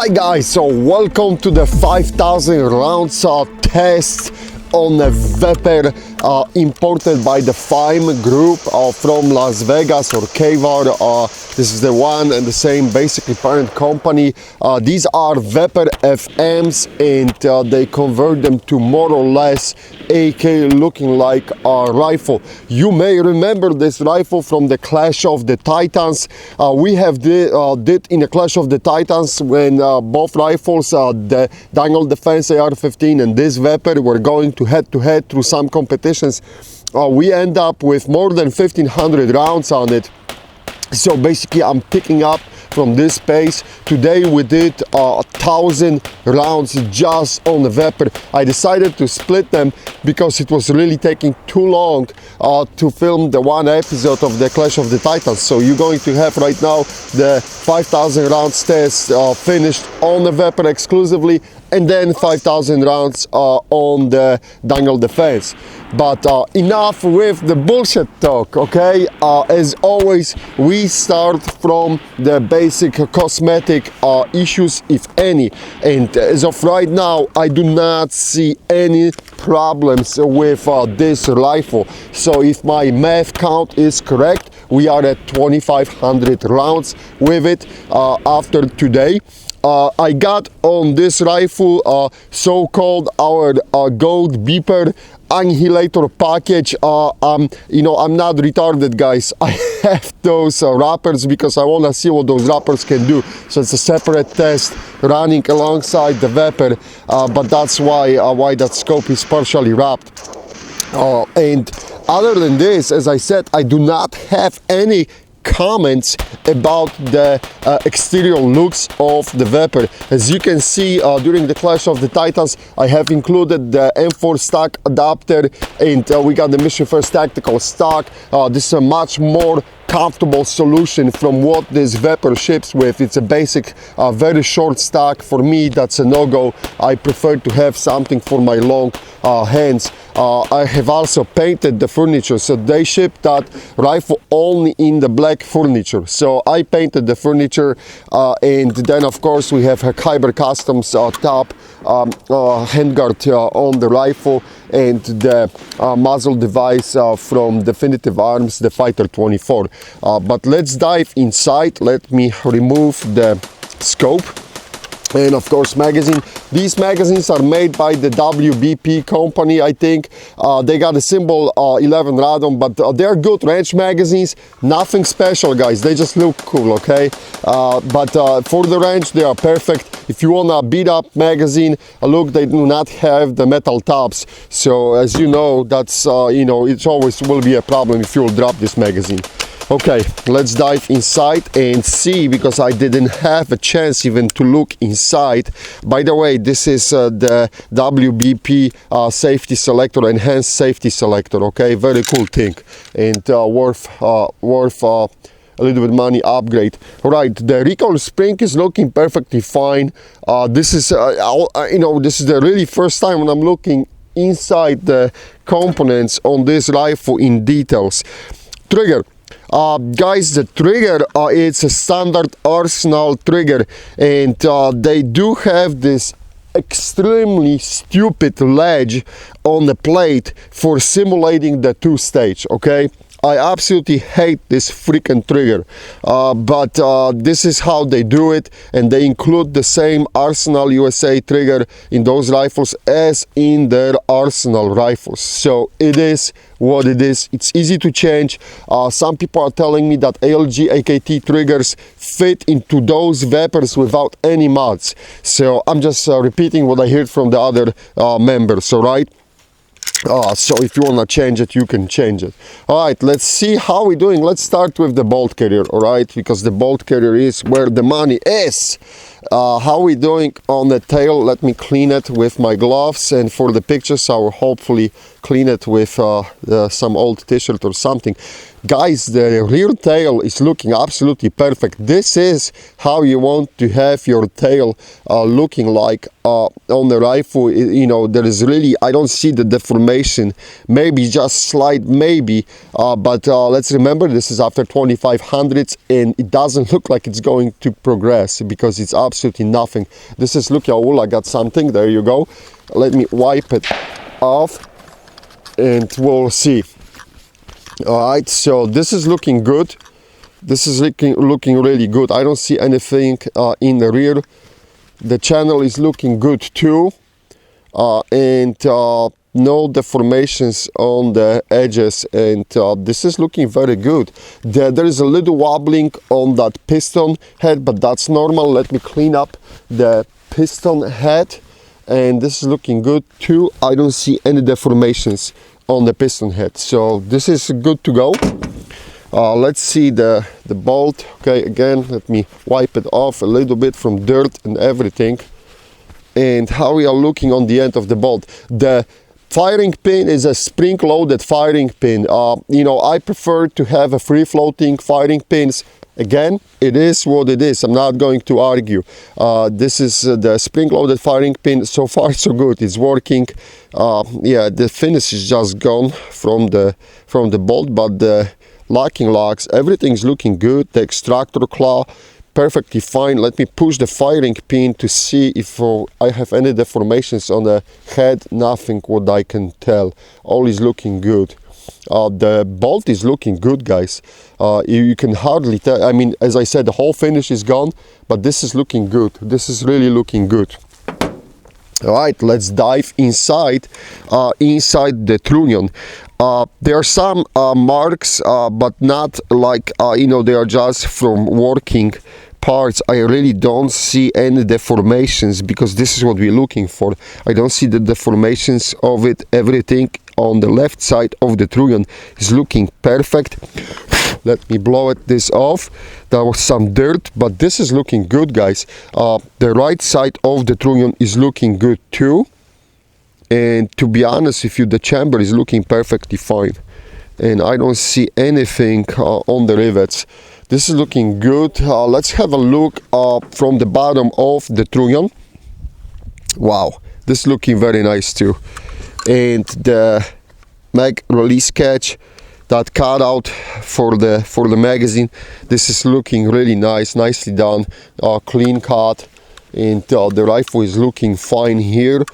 Hi guys, so welcome to the 5,000 rounds test on a Vepr imported by the FIME group from Las Vegas or KVAR. This is the one and the same basically parent company. These are Vepr FMs and they convert them to more or less AK looking like a rifle. You may remember this rifle from the Clash of the Titans. We have did in the Clash of the Titans when both rifles, the Daniel Defense AR-15 and this Vepr, were going to head through some competitions. We end up with more than 1,500 rounds on it. So basically I'm picking up from this pace. Today we did 1,000 rounds just on the Vepr. I decided to split them because it was really taking too long to film the one episode of the Clash of the Titans. So you're going to have right now the 5,000 rounds test finished on the Vepr exclusively, and then 5,000 rounds on the Daniel Defense. But enough with the bullshit talk, okay? As always, we start from the basic cosmetic issues, if any. And as of right now, I do not see any problems with this rifle. So if my math count is correct, we are at 2,500 rounds with it after today. I got on this rifle so-called our Molot Vepr annihilator package. You know, I'm not retarded, guys. I have those wrappers because I want to see what those wrappers can do. So it's a separate test running alongside the Vepr, but that's why that scope is partially wrapped. And other than this, as I said, I do not have any comments about the exterior looks of the Vepr. As you can see, during the Clash of the Titans, I have included the M4 stock adapter, and we got the Mission First Tactical stock. This is a much more comfortable solution from what this Vepr ships with. It's a basic, very short stock. For me, that's a no-go. I prefer to have something for my long hands. I have also painted the furniture, so they ship that rifle only in the black furniture. So I painted the furniture, and then of course we have a Kyber Customs top handguard on the rifle, and the muzzle device from Definitive Arms, the Fighter 24. But let's dive inside. Let me remove the scope. And of course magazine. These magazines are made by the WBP company, I think. They got a symbol 11 Radom, but they're good range magazines. Nothing special, guys. They just look cool, okay? But for the range, they are perfect. If you want a beat up magazine, look, they do not have the metal tops. So as you know, that's, you know, it always will be a problem if you'll drop this magazine. Okay, let's dive inside and see, because I didn't have a chance even to look inside. By the way, this is the WBP safety selector, enhanced safety selector, okay? Very cool thing, and worth a little bit money upgrade. All right, the recoil spring is looking perfectly fine. This is, you know, this is the really first time when I'm looking inside the components on this rifle in details. Trigger. Guys, the trigger, it's a standard Arsenal trigger, and they do have this extremely stupid ledge on the plate for simulating the two-stage, okay? I absolutely hate this freaking trigger, but this is how they do it, and they include the same Arsenal USA trigger in those rifles as in their Arsenal rifles. So it is what it is. It's easy to change. Some people are telling me that ALG AKT triggers fit into those Veprs without any mods. So I'm just repeating what I heard from the other members, all right? So if you want to change it, you can change it. All right, let's see how we're doing. Let's start with the bolt carrier, all right, because the bolt carrier is where the money is. How we doing on the tail? Let me clean it with my gloves, and for the pictures I will hopefully clean it with some old t-shirt or something. Guys, the rear tail is looking absolutely perfect. This is how you want to have your tail looking like on the rifle. You know, there is really, I don't see the deformation, maybe just slight, maybe, but let's remember this is after 2500s, and it doesn't look like it's going to progress because it's absolutely nothing. This is, look, I got something, there you go. Let me wipe it off and we'll see. All right, so this is looking good. This is looking really good. I don't see anything in the rear. The channel is looking good too, and no deformations on the edges, and this is looking very good. There is a little wobbling on that piston head, but that's normal. Let me clean up the piston head, and this is looking good too. I don't see any deformations on the piston head, so this is good to go. Let's see the bolt. Okay, again, let me wipe it off a little bit from dirt and everything. And how we are looking on the end of the bolt. The firing pin is a spring-loaded firing pin. You know, I prefer to have a free-floating firing pins. Again, it is what it is. I'm not going to argue. This is the spring-loaded firing pin. So far, so good. It's working. Yeah, the finish is just gone from the bolt, but the locking lugs, everything's looking good. The extractor claw, perfectly fine. Let me push the firing pin to see if I have any deformations on the head. Nothing what I can tell. All is looking good. The bolt is looking good, guys. You can hardly tell. I mean, as I said, the whole finish is gone, but this is looking good. This is really looking good. All right, let's dive inside the Trunnion. There are some marks, but not like, you know, they are just from working parts. I really don't see any deformations, because this is what we're looking for. I don't see the deformations of it. Everything on the left side of the Trunnion is looking perfect. Let me blow this off. There was some dirt, but this is looking good, guys. The right side of the Trunnion is looking good too. And to be honest with you, the chamber is looking perfectly fine. And I don't see anything on the rivets. This is looking good. Let's have a look from the bottom of the Trunnion. Wow, this is looking very nice too. And the mag release catch, that cutout for the magazine, this is looking really nice, nicely done, clean cut, and the rifle is looking fine here,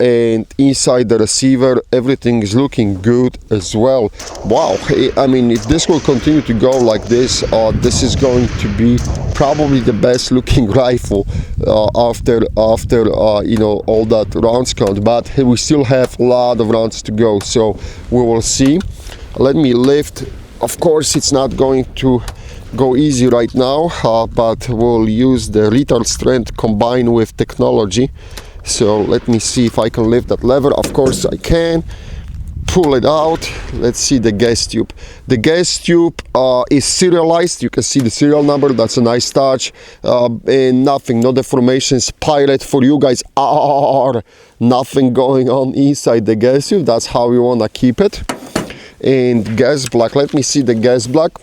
and inside the receiver everything is looking good as well. Wow, I mean, if this will continue to go like this, this is going to be probably the best looking rifle after you know, all that rounds count, but we still have a lot of rounds to go, so we will see. Let me lift. Of course, it's not going to go easy right now, but we'll use the retard strength combined with technology. So let me see if I can lift that lever. Of course I can. Pull it out. Let's see the gas tube. The gas tube is serialized. You can see the serial number. That's a nice touch. And nothing, no deformations. Pilot for you guys are nothing going on inside the gas tube. That's how we want to keep it. And gas block, let me see the gas block.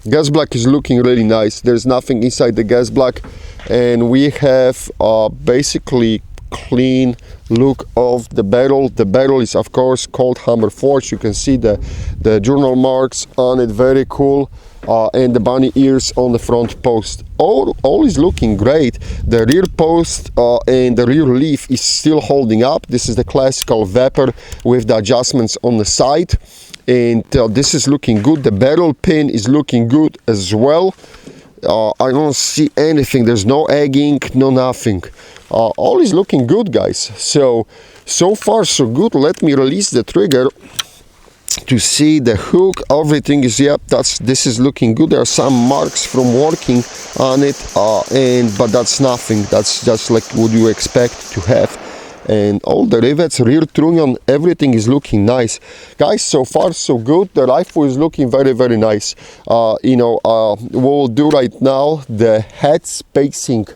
Gas block is looking really nice. There's nothing inside the gas block, and we have basically clean look of the barrel. The barrel is of course called Hammer Forge. You can see the journal marks on it, very cool. And the bunny ears on the front post. All is looking great. The rear post and the rear leaf is still holding up. This is the classical Vepr with the adjustments on the side, and this is looking good. The barrel pin is looking good as well. I don't see anything. There's no egging, no nothing. All is looking good, guys. So far so good. Let me release the trigger to see the hook. Everything is, yep, this is looking good. There are some marks from working on it, but that's nothing. That's just like what you expect to have. And all the rivets, rear Trunnion, everything is looking nice, guys. So far so good. The rifle is looking very, very nice. You know, we'll do right now the head spacing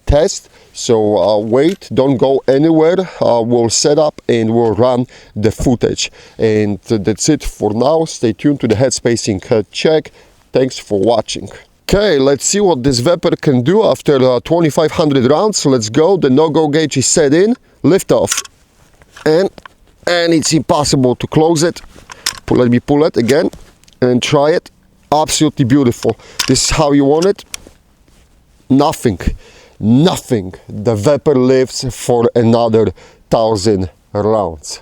test. So wait, don't go anywhere. We'll set up and we'll run the footage. And that's it for now. Stay tuned to the head spacing check. Thanks for watching. Okay, let's see what this Vepr can do after 2500 rounds. Let's go. The no-go gauge is set in. Lift off. And it's impossible to close it. Let me pull it again and try it. Absolutely beautiful. This is how you want it. nothing. The Vepr lives for another 1,000 rounds.